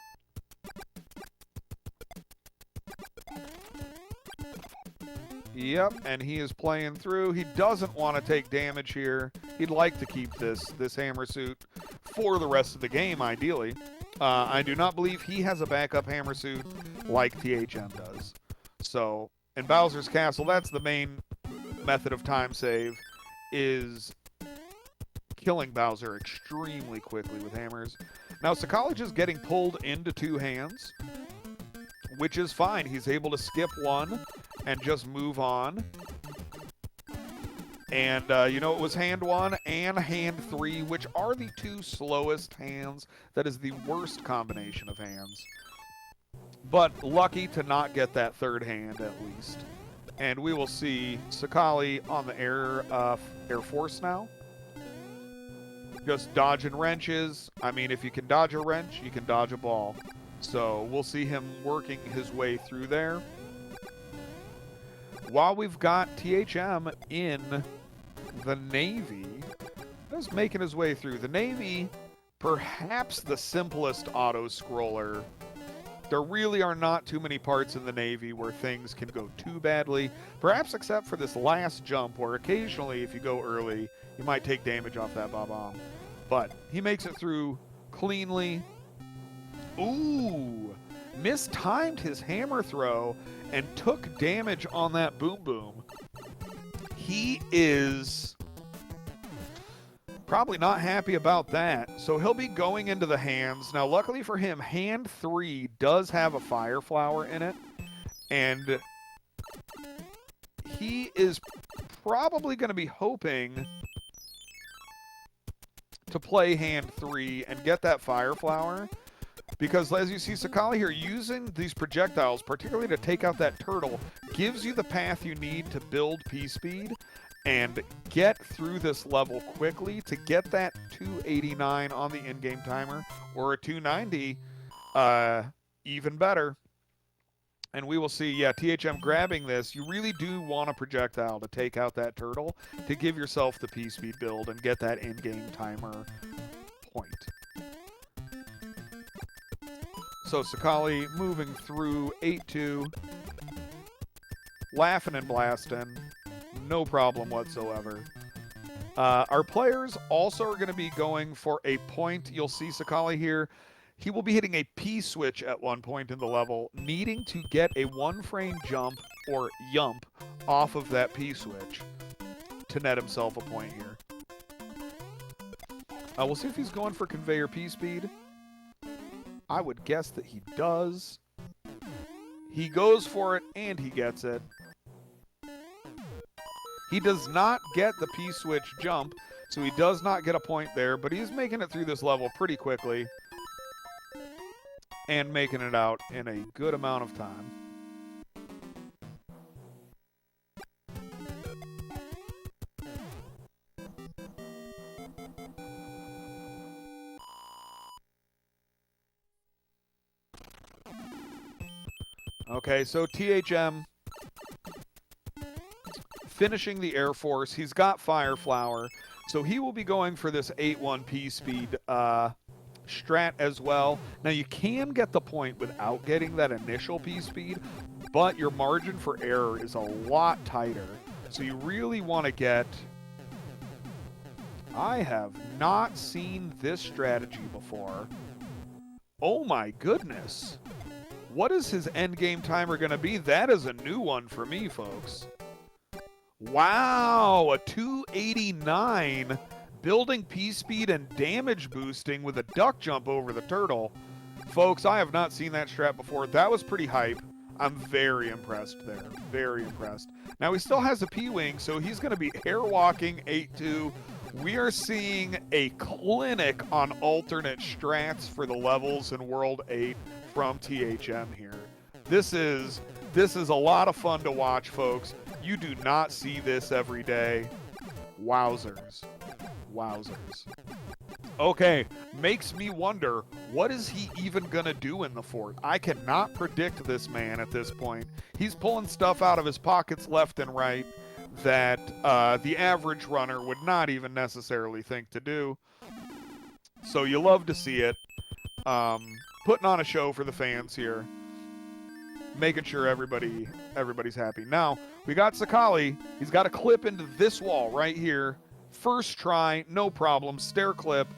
Yep, and he is playing through. He doesn't want to take damage here. He'd like to keep this hammer suit for the rest of the game, ideally. I do not believe he has a backup hammer suit like THM does. So, in Bowser's Castle, that's the main method of time save, is killing Bowser extremely quickly with hammers. Now, Sakaali is getting pulled into 2 hands, which is fine. He's able to skip 1 and just move on. And, you know, it was hand 1 and hand 3, which are the 2 slowest hands. That is the worst combination of hands. But lucky to not get that 3rd hand, at least. And we will see Sakaali on the Air Force now. Just dodging wrenches. I mean, if you can dodge a wrench, you can dodge a ball. So we'll see him working his way through there. While we've got THM in the Navy, just making his way through. The Navy, perhaps the simplest auto-scroller. There really are not too many parts in the Navy where things can go too badly, perhaps except for this last jump, where occasionally, if you go early, you might take damage off that bomb. But he makes it through cleanly. Ooh! Mistimed his hammer throw and took damage on that boom boom. He is probably not happy about that, so he'll be going into the hands. Now, luckily for him, hand 3 does have a fire flower in it, and he is probably going to be hoping to play hand 3 and get that fire flower, because as you see, Sakaali here using these projectiles, particularly to take out that turtle, gives you the path you need to build P-speed and get through this level quickly to get that 289 on the in-game timer, or a 290, even better. And we will see, yeah, THM grabbing this. You really do want a projectile to take out that turtle to give yourself the P-speed build and get that in-game timer point. So Sakaali moving through 8-2, laughing and blasting, no problem whatsoever. Our players also are going to be going for a point. You'll see Sakaali here. He will be hitting a P-switch at one point in the level, needing to get a 1-frame jump, or yump, off of that P-switch to net himself a point here. We'll see if he's going for conveyor P-speed. I would guess that he does. He goes for it, and he gets it. He does not get the P-switch jump, so he does not get a point there, but he's making it through this level pretty quickly and making it out in a good amount of time. Okay, so THM finishing the Air Force. He's got Fire Flower, so he will be going for this 8-1 P-speed strat as well. Now, you can get the point without getting that initial P-speed, but your margin for error is a lot tighter. So you really want to get... I have not seen this strategy before. Oh my goodness. What is his endgame timer going to be? That is a new one for me, folks. Wow, a 289, building P-speed and damage boosting with a duck jump over the turtle. Folks, I have not seen that strat before. That was pretty hype. I'm very impressed there. Very impressed. Now, he still has a P-wing, so he's going to be airwalking 8-2. We are seeing a clinic on alternate strats for the levels in World 8 from THM here. This is This is a lot of fun to watch, folks. You do not see this every day. Wowzers. Wowzers. Okay, makes me wonder, what is he even gonna do in the fort? I cannot predict this man at this point. He's pulling stuff out of his pockets left and right that the average runner would not even necessarily think to do. So you love to see it. Putting on a show for the fans here. Making sure everybody's happy. Now, we got Sakaali. He's got a clip into this wall right here. First try, no problem. Stair clip.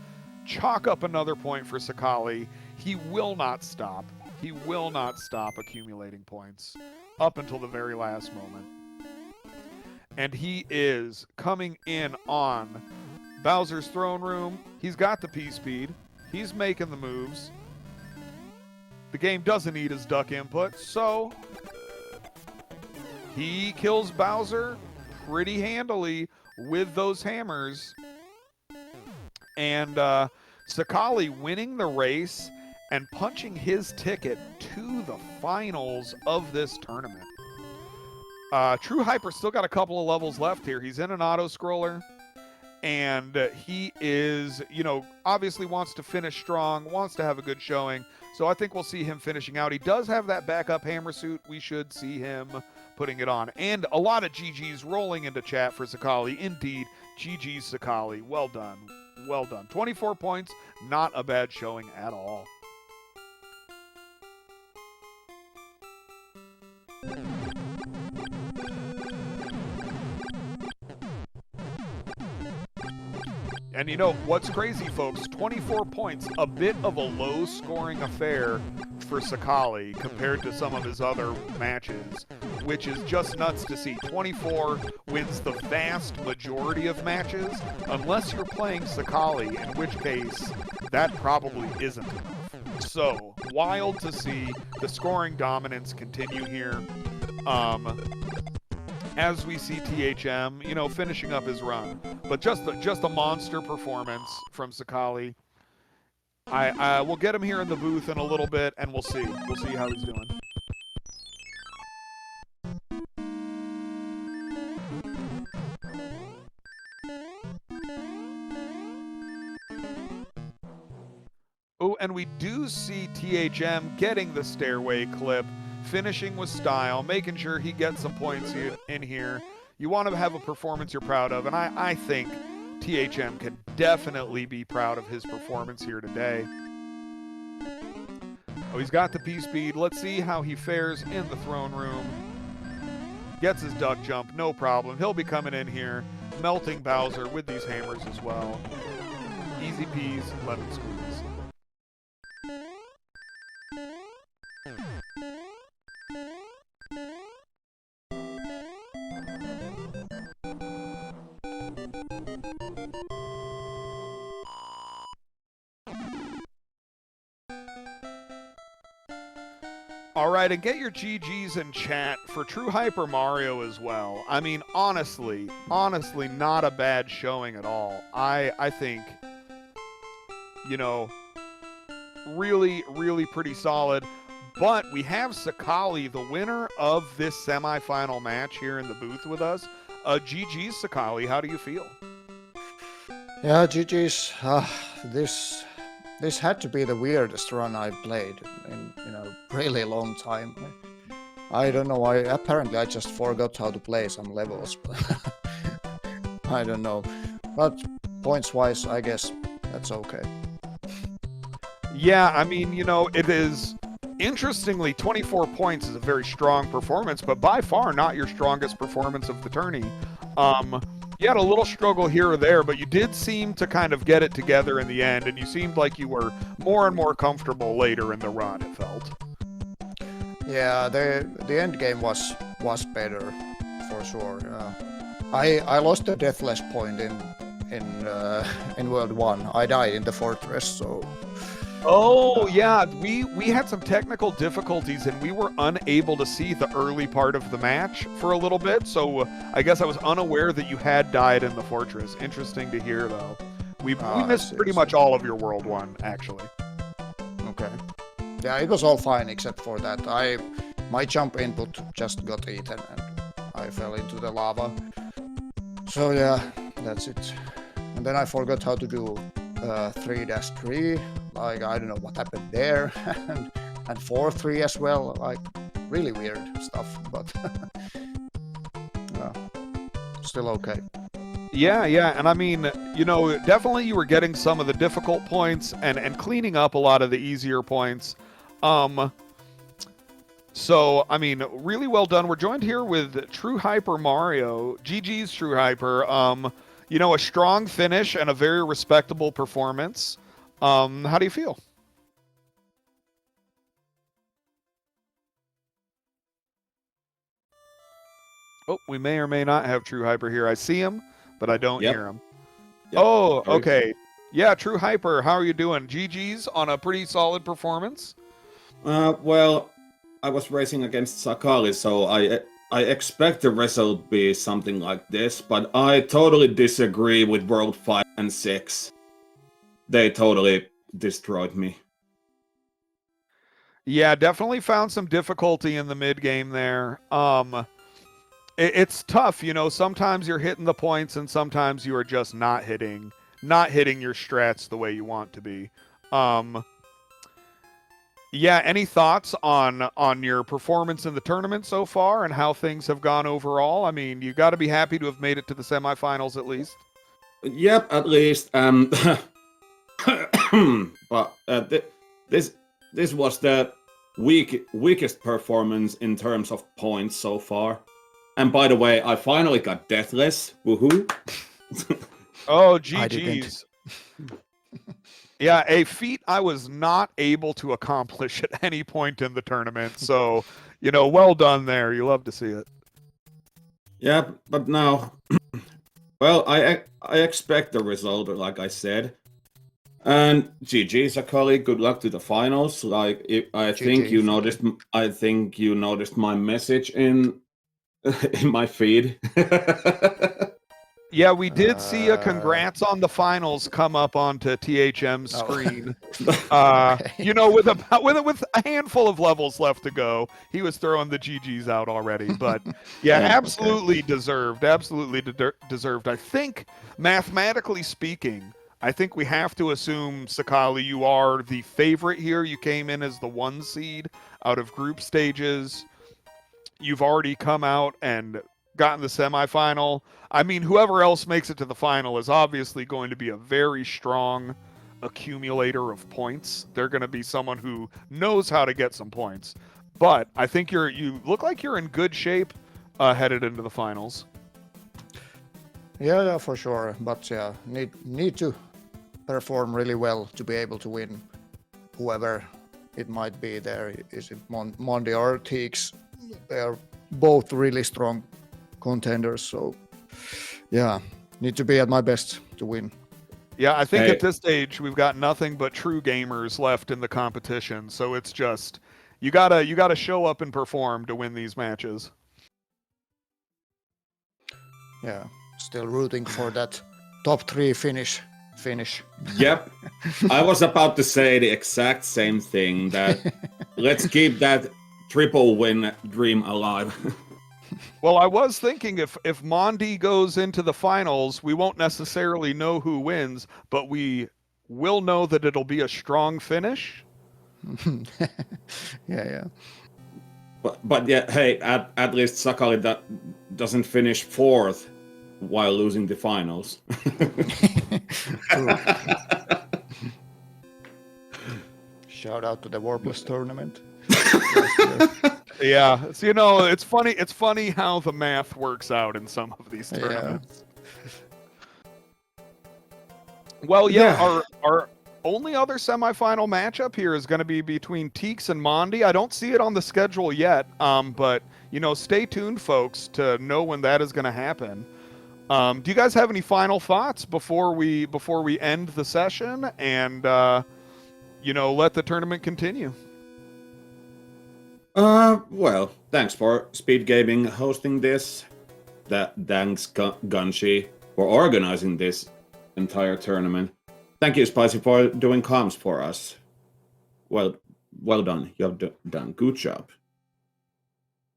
Chalk up another point for Sakaali. He will not stop. He will not stop accumulating points up until the very last moment. And he is coming in on Bowser's throne room. He's got the P-speed. He's making the moves. The game doesn't need his duck input, so he kills Bowser pretty handily with those hammers. And Sakaali winning the race and punching his ticket to the finals of this tournament. True Hyper still got a couple of levels left here. He's in an auto-scroller. And he is, you know, obviously wants to finish strong, wants to have a good showing. So I think we'll see him finishing out. He does have that backup hammer suit. We should see him putting it on. And a lot of GGs rolling into chat for Sakaali. Indeed, GG's Sakaali. Well done. Well done. 24 points, not a bad showing at all. And you know, what's crazy, folks, 24 points, a bit of a low-scoring affair for Sakaali compared to some of his other matches, which is just nuts to see. 24 wins the vast majority of matches, unless you're playing Sakaali, in which case, that probably isn't enough. So, wild to see the scoring dominance continue here. As we see THM, you know, finishing up his run. But just a monster performance from Sakaali. I will get him here in the booth in a little bit, and we'll see. We'll see how he's doing. Oh, and we do see THM getting the stairway clip. Finishing with style, making sure he gets some points in here. You want to have a performance you're proud of, and I think THM can definitely be proud of his performance here today. Oh, he's got the P-speed. Let's see how he fares in the throne room. Gets his duck jump, no problem. He'll be coming in here, melting Bowser with these hammers as well. Easy peas, lemon squeeze. Alright, and get your GGs in chat for True Hyper Mario as well. I mean, honestly, not a bad showing at all. I think, you know, really pretty solid. But we have Sakaali, the winner of this semifinal match, here in the booth with us. GG's, Sakaali, how do you feel? Yeah, GG's. This had to be the weirdest run I've played in a really long time. I don't know. Apparently I just forgot how to play some levels. I don't know. But points-wise, I guess that's okay. Yeah, I mean, you know, it is. Interestingly, 24 points is a very strong performance, but by far not your strongest performance of the tourney. You had a little struggle here or there, but you did seem to kind of get it together in the end, and you seemed like you were more and more comfortable later in the run, it felt. Yeah, the end game was better, for sure. I lost the Deathless point in World 1. I died in the fortress, so... Oh, yeah, we had some technical difficulties, and we were unable to see the early part of the match for a little bit, so I guess I was unaware that you had died in the fortress. Interesting to hear, though. We missed pretty much all of your World 1, actually. Okay. Yeah, it was all fine except for that. my jump input just got eaten and I fell into the lava. So yeah, that's it. And then I forgot how to do 3-3. Like, I don't know what happened there. and 4-3 as well. Like, really weird stuff, but yeah, still okay. Yeah, and I mean, you know, definitely you were getting some of the difficult points and cleaning up a lot of the easier points. So, I mean, really well done. We're joined here with truehypermario. GG's truehyper. You know, a strong finish and a very respectable performance. How do you feel? Oh, we may or may not have truehyper here. I see him, but I don't hear him. Yep. Oh, okay. Yeah, truehyper, how are you doing? GG's on a pretty solid performance? Well, I was racing against Sakaali, so I expect the result be something like this, but I totally disagree with World 5 and 6. They totally destroyed me. Yeah, definitely found some difficulty in the mid game there. It's tough, you know. Sometimes you're hitting the points, and sometimes you are just not hitting your strats the way you want to be. Yeah, any thoughts on your performance in the tournament so far and how things have gone overall? I mean, you got to be happy to have made it to the semifinals at least. Yep, at least. But this was the weakest performance in terms of points so far. And by the way, I finally got deathless. Woohoo! Oh, I didn't. GG's. Yeah, a feat I was not able to accomplish at any point in the tournament. So, you know, well done there. You love to see it. Yeah, but now, well, I expect the result, like I said. And GG, Sakaali, good luck to the finals. Like, I think you noticed my message in my feed. Yeah, we did see a congrats on the finals come up onto THM's screen. Okay. You know, with a handful of levels left to go, he was throwing the GGs out already. But yeah, Yeah, absolutely deserved. Absolutely deserved. I think, mathematically speaking, I think we have to assume, Sakaali, you are the favorite here. You came in as the 1 seed out of group stages. You've already come out and gotten the semifinal. I mean, whoever else makes it to the final is obviously going to be a very strong accumulator of points. They're going to be someone who knows how to get some points. But I think you look like you're in good shape headed into the finals. Yeah, for sure. But yeah, need to perform really well to be able to win. Whoever it might be there, is it Mondi or Teeks? They are both really strong contenders. So yeah, need to be at my best to win. Yeah, I think at this stage we've got nothing but true gamers left in the competition. So it's just you gotta show up and perform to win these matches. Yeah, still rooting for that top 3 finish. Yep. I was about to say the exact same thing, that let's keep that triple win dream alive. Well, I was thinking if Mondi goes into the finals, we won't necessarily know who wins, but we will know that it'll be a strong finish. Yeah. But yeah, hey, at least Sakaali that doesn't finish 4th while losing the finals. Shout out to the Warpless tournament. Yeah, so, you know, it's funny. It's funny how the math works out in some of these tournaments. Yeah. Well, yeah, our only other semifinal matchup here is going to be between Teeks and Mondi. I don't see it on the schedule yet, but you know, stay tuned, folks, to know when that is going to happen. Do you guys have any final thoughts before we end the session and you know, let the tournament continue? Well, thanks for SpeedGaming hosting this. Thanks Gunshi for organizing this entire tournament. Thank you, Spicy, for doing comms for us. Well done. You have done good job.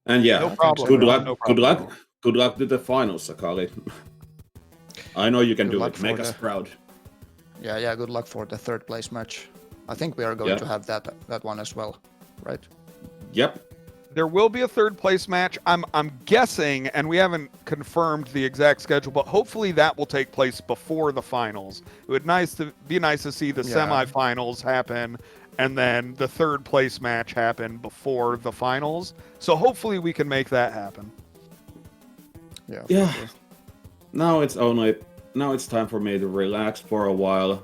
And yeah, No think problem. so. good luck. No Good problem at luck. all. Good luck to the finals, Sakaali. I know you can Good do luck it. Make for us the- proud. Yeah. Good luck for the third place match. I think we are going Yeah. to have that one as well, right? Yep. There will be a third place match. I'm guessing, and we haven't confirmed the exact schedule, but hopefully that will take place before the finals. It would be nice to see the Yeah. semifinals happen and then the third place match happen before the finals. So hopefully we can make that happen. Yeah. Yeah. for sure. Now it's time for me to relax for a while,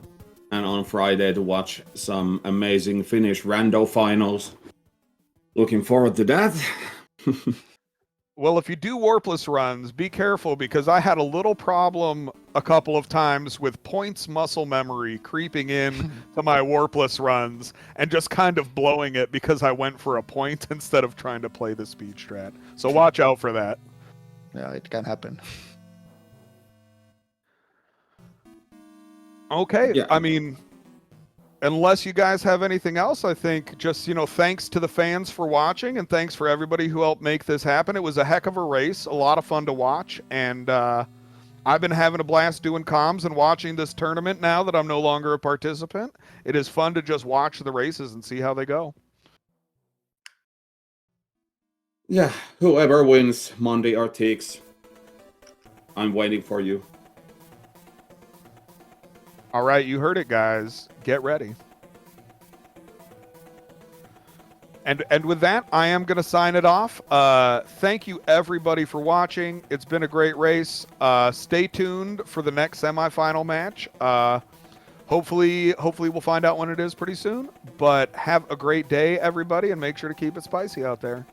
and on Friday to watch some amazing Finnish rando finals. Looking forward to that. Well, if you do Warpless runs, be careful because I had a little problem a couple of times with points muscle memory creeping in to my Warpless runs and just kind of blowing it because I went for a point instead of trying to play the speed strat. So watch out for that. Yeah, it can happen. Okay. Yeah. I mean, unless you guys have anything else, I think just, thanks to the fans for watching and thanks for everybody who helped make this happen. It was a heck of a race, a lot of fun to watch, and I've been having a blast doing comms and watching this tournament now that I'm no longer a participant. It is fun to just watch the races and see how they go. Yeah, whoever wins Monday or Tix, I'm waiting for you. All right, you heard it, guys. Get ready. And with that, I am going to sign it off. Thank you, everybody, for watching. It's been a great race. Stay tuned for the next semifinal match. Hopefully we'll find out when it is pretty soon. But have a great day, everybody, and make sure to keep it spicy out there.